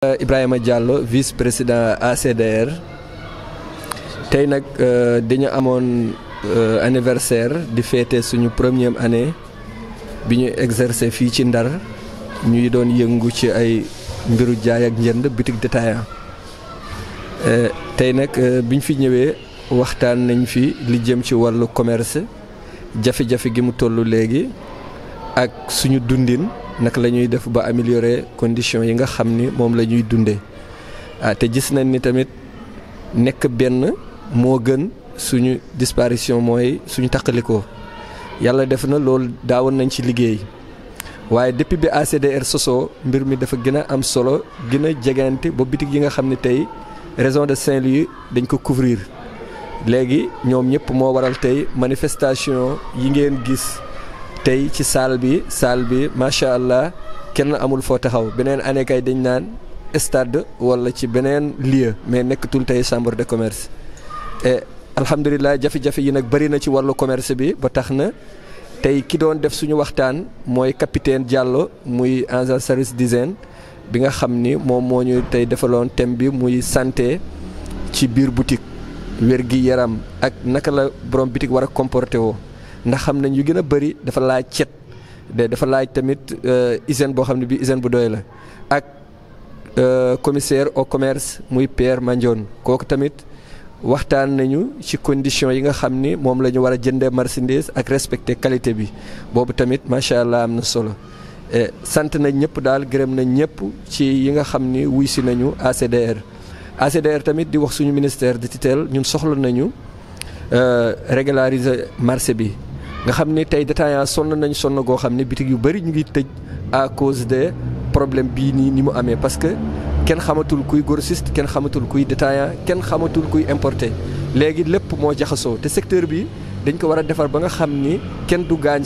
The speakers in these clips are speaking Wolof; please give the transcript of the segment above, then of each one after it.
Ibrahima Diallo vice-président ACDR tey nag dañu amoon anniversaire di fêter suñu première année bi ñu exercer fii ci Ndar ñuy doon yëngu ci ay mbiru jaay ak njënd boutique détaillant tey nag biñ fi ñëwee waxtaan nañ fi li jëm ci wàllu commerce jafe-jafe gi mu toll léegi ak suñu dundin naka la ñuy def ba améliorer conditions yi nga xam ni moom la ñuy dundee te gis nañ ni tamit nekk benn moo gën suñu disparition mooy suñu taqalikoo yàlla def na loolu daawoon nañ ci liggéey waaye depuis bi ACDR sosoo mbir mi dafa gën a am solo gën a jegante ba bitig yi nga xam ne tey région de Saint-Louis dañ ko couvrir léegi ñoom ñëpp moo waral tey manifestation yi ngeen gis tey ci salle bi macha allah kenn amul foo taxaw beneen année kay dañ naan stade wala ci beneen lieu mais nekkatul tey chambre de commerce et alhamdulilah jafe-jafe yi nag bëri na ci wàllu commerce bi ba tax na tey ki doon def suñu waxtaan mooy capitaine Diallo muy agent service d'hygiène bi nga xam ni moom moo ñu tey defaloon thème bi muy santé ci biir boutique wér-gi-yaram ak naka la borom boutique war a comporté woo ndax xam nañ yu gën a bëri dafa laaj cet dafa laaj tamit hygiène boo xam ne bii hygiène bu doy la ak commissaire au commerce muy Pierre Mandione kooku tamit waxtaan nañu ci conditions yi nga xam ni moom la ñu war a jëndee marchandise ak respecter qualité bi boobu tamit macha allah am na solo sant nañ ñëpp daal gërëm nañ ñëpp ci yi nga xam ni wuy si nañu ACDR tamit di wax suñu ministère de tutelle ñun soxla nañu régulariser marché bi nga xam ni tey détaillant sonn nañ sonn goo xam ne bitig yu bëri ñu ngi tëj à cause de problème bii nii ni mu amee parce que kenn xamatul kuy grossiste kenn xamatul kuy détaillant kenn xamatul kuy importer léegi lépp moo jaxasoo te secteur bi dañ ko war a defar ba nga xam ni kenn du gaañ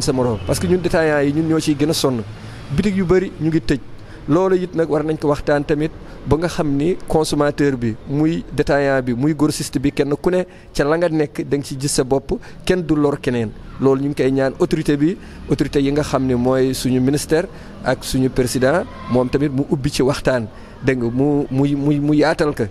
sa morom parce que ñun détaillant yi ñun ñoo ciy gën a sonn bitig yu bëri ñu ngi tëj loolu it nag war nañ ko waxtaan tamit ba nga xam ni consommateur bi muy détaillant bi muy grossiste bi kenn ku ne ca la nga nekk da nga ci gis sa bopp kenn du lor keneen loolu ñu ngi koy ñaan autorité yi nga xam ne mooy suñu ministère ak suñu président moom tamit mu ubbi ci waxtaan dégg nga mu yaatal ko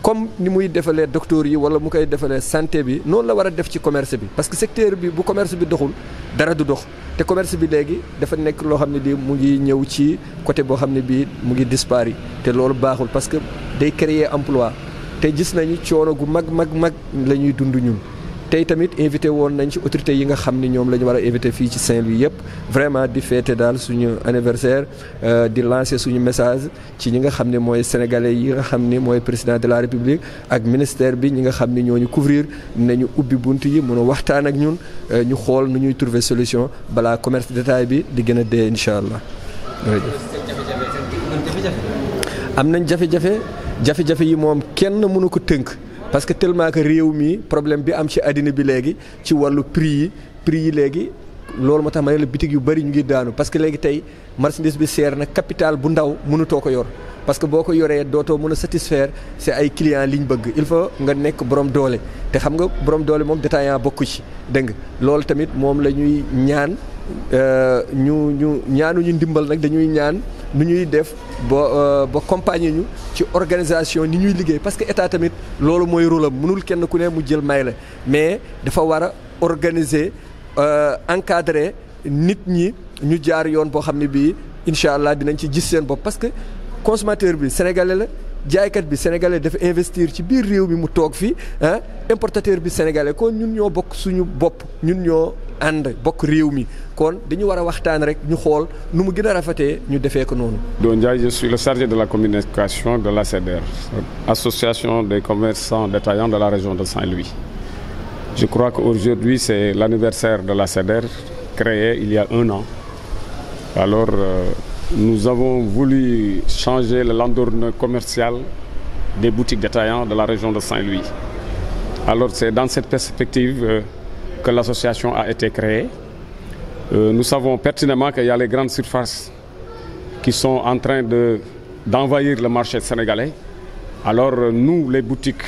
comme ni muy defalee docteur yi wala mu koy defalee santé bi noonu la war a def ci commerce bi parce que secteur bi bu commerce bi doxul dara du dox te commerce bi léegi dafa nekk loo xam ne di mu ngi ñëw ci côté boo xam ne bii mu ngi dispari te loolu baaxul parce que day créer emploi te gis nañu coono gu mag la ñuy dund ñun tey tamit invité woon nañ ci autorités yi nga xam ni ñoom la ñu war a invité fii ci Saint-Louis yëpp vraiment di fêter daal suñu anniversaire di lancer suñu message ci ñi nga xam ne mooy sénégalais yi nga xam ni mooy président de la république ak ministère bi ñi nga xam ni ñoo ñu couvrir nañu ubbi bunt yi mën a waxtaan ak ñun ñu xool nu ñuy trouver solution balaa commerce détail bi di gën a dee incha allah. am nañ jafe-jafe yi moom kenn mënu ko tënk. parce que tellement que réew mi problème bi am ci àddina bi léegi ci wàllu prix yi léegi loolu moo tax ma ne la bitig yu bëri ñu ngi daanu parce que léegi tey marchandise bi seer na capital bu ndaw mënutoo ko yor parce que boo ko yoree dootoo mën a satisfaire c'est ay clients liñ bëgg il faut nga nekk borom doole te xam nga borom doole moom détaillant bokku ci dégg nga loolu tamit moom la ñuy ñaan ñaanuñu ndimbal nag dañuy ñaan nu ñuy def ba compagnie ñu ci organisation ni ñuy liggéey parce que état tamit loolu mooy rôle am mënul kenn ku ne mu jël may la mais dafa war a organiser encadrer nit ñi ñu jaar yoon boo xam ne bii incha allah dinañ ci gis seen bopp parce que consommateur bi sénégalais la jaaykat bi sénégalais dafa investir ci biir réew mi mu toog fii importateur bi sénégalais kon ñun ñoo bokk suñu bopp ñun ñoo ànd bokk réew mi kon dañu war a waxtaan rek ñu xool nu mu gën a rafetee ñu defee ko noonu. Don Ndiaye, je suis le chargé de la communication de l'ACDR, Association des commerçants détaillants de la région de Saint-Louis. Je crois qu'aujourd'hui c'est l'anniversaire de l'ACDR créé il y a 1 an. Alors nous avons voulu changer le landerneau commercial des boutiques détaillantes de la région de Saint-Louis. Alors c'est dans cette perspective que l'association a été créée. Nous savons pertinemment qu'il y a les grandes surfaces qui sont en train d'envahir le marché sénégalais. Alors nous, les boutiques,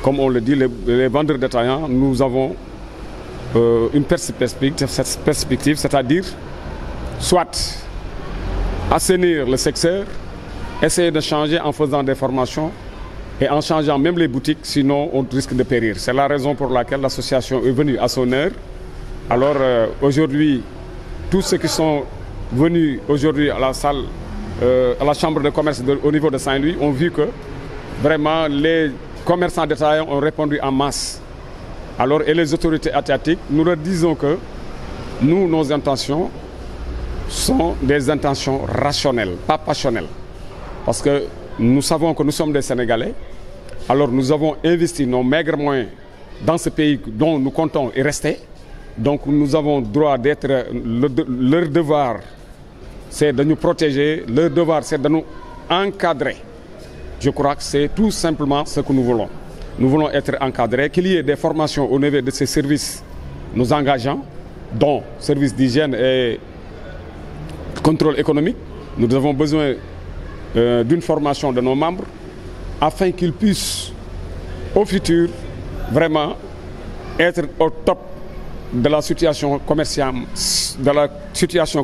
comme on le dit, les vendeurs détaillants, nous avons une perspective, c'est-à-dire soit assainir le secteur essayer de changer en faisant des formations et en changeant même les boutiques, sinon on risque de périr. C'est la raison pour laquelle l'association est venue à son heure. Alors aujourd'hui, tous ceux qui sont venus aujourd'hui à la salle, à la chambre de commerce au niveau de Saint-Louis ont vu que vraiment les commerçants détaillants ont répondu en masse. Alors, et les autorités étatiques, nous leur disons que nous, nos intentions sont des intentions rationnelles, pas passionnelles. Parce que nous savons que nous sommes des Sénégalais. Alors nous avons investi nos maigres moyens dans ce pays dont nous comptons y rester. Donc nous avons droit d'être, leur devoir c'est de nous protéger, leur devoir c'est de nous encadrer. Je crois que c'est tout simplement ce que nous voulons. Nous voulons être encadrés, qu'il y ait des formations au niveau de ces services nous engageants, dont services d'hygiène et contrôle économique. Nous avons besoin d'une formation de nos membres afin qu'ils puissent au futur vraiment être au top de la situation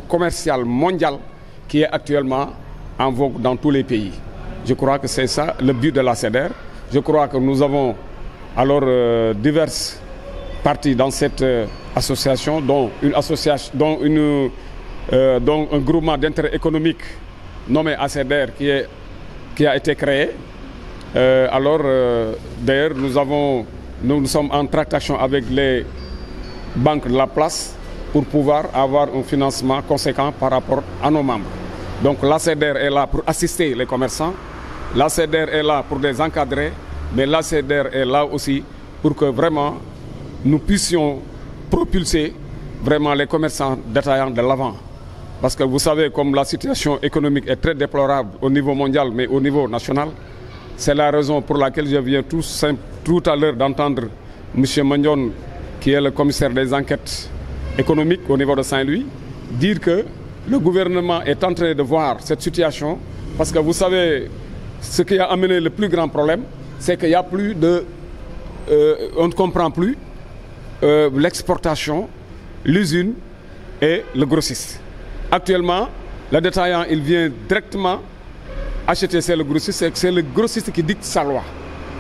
commerciale mondiale qui est actuellement en vogue dans tous les pays. Je crois que c'est ça le but de la CEDER. Je crois que nous avons alors diverses parties dans cette association, dont un groupement d'intérêt économique nommé ACEDER qui a été créé. D'ailleurs, nous sommes en tractation avec les banques de la place pour pouvoir avoir un financement conséquent par rapport à nos membres. Donc l'ACEDER est là pour assister les commerçants, l'ACEDER est là pour les encadrer, mais l'ACEDER est là aussi pour que vraiment nous puissions propulser vraiment les commerçants détaillants de l'avant. Parce que vous savez, comme la situation économique est très déplorable au niveau mondial, mais au niveau national, c'est la raison pour laquelle je viens tout à l'heure d'entendre M. Magnon, qui est le commissaire des enquêtes économiques au niveau de Saint-Louis, dire que le gouvernement est en train de voir cette situation, parce que vous savez, ce qui a amené le plus grand problème, c'est qu'il n'y a plus de... on ne comprend plus l'exportation, l'usine et le grossiste. Actuellement, le détaillant, il vient directement acheter, c'est le grossiste qui dicte sa loi.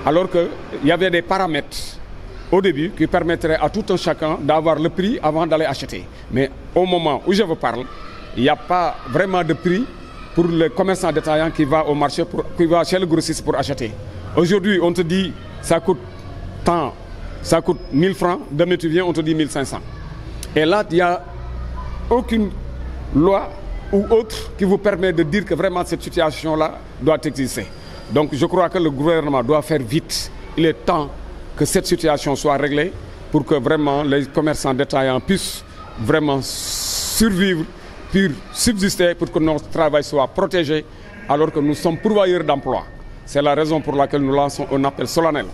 Alors qu'il y avait des paramètres au début qui permettraient à tout un chacun d'avoir le prix avant d'aller acheter. Mais au moment où je vous parle, il n'y a pas vraiment de prix pour le commerçant détaillant qui va au marché, qui va chez le grossiste pour acheter. Aujourd'hui, on te dit ça coûte tant, ça coûte 1000 francs, demain tu viens, on te dit 1500. Et là, il n'y a aucune loi ou autre qui vous permet de dire que vraiment cette situation-là doit exister. Donc je crois que le gouvernement doit faire vite. Il est temps que cette situation soit réglée pour que vraiment les commerçants détaillants puissent vraiment survivre, puis subsister pour que notre travail soit protégé alors que nous sommes pourvoyeurs d'emplois. C'est la raison pour laquelle nous lançons un appel solennel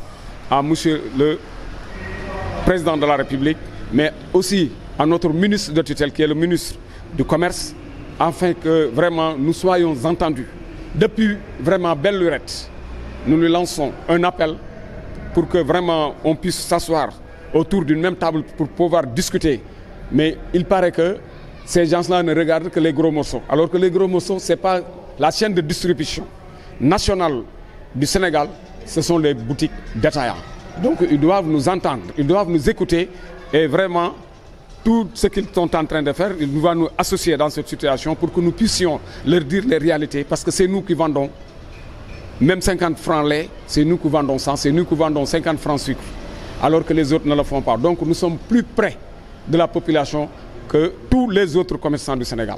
à monsieur le président de la République, mais aussi à notre ministre de tutelle qui est le ministre du Commerce, afin que vraiment nous soyons entendus. Depuis vraiment belle lurette, nous lui lançons un appel pour que vraiment on puisse s'asseoir autour d'une même table pour pouvoir discuter. Mais il paraît que ces gens-là ne regardent que les gros morceaux. Alors que les gros morceaux, ce n'est pas la chaîne de distribution nationale du Sénégal, ce sont les boutiques détaillantes. Donc ils doivent nous entendre, ils doivent nous écouter et vraiment tout ce qu'ils sont en train de faire, ils vont nous associer dans cette situation pour que nous puissions leur dire les réalités parce que c'est nous qui vendons même 50 francs lait, c'est nous qui vendons 100, c'est nous qui vendons 50 francs sucre alors que les autres ne le font pas. Donc nous sommes plus près de la population que tous les autres commerçants du Sénégal.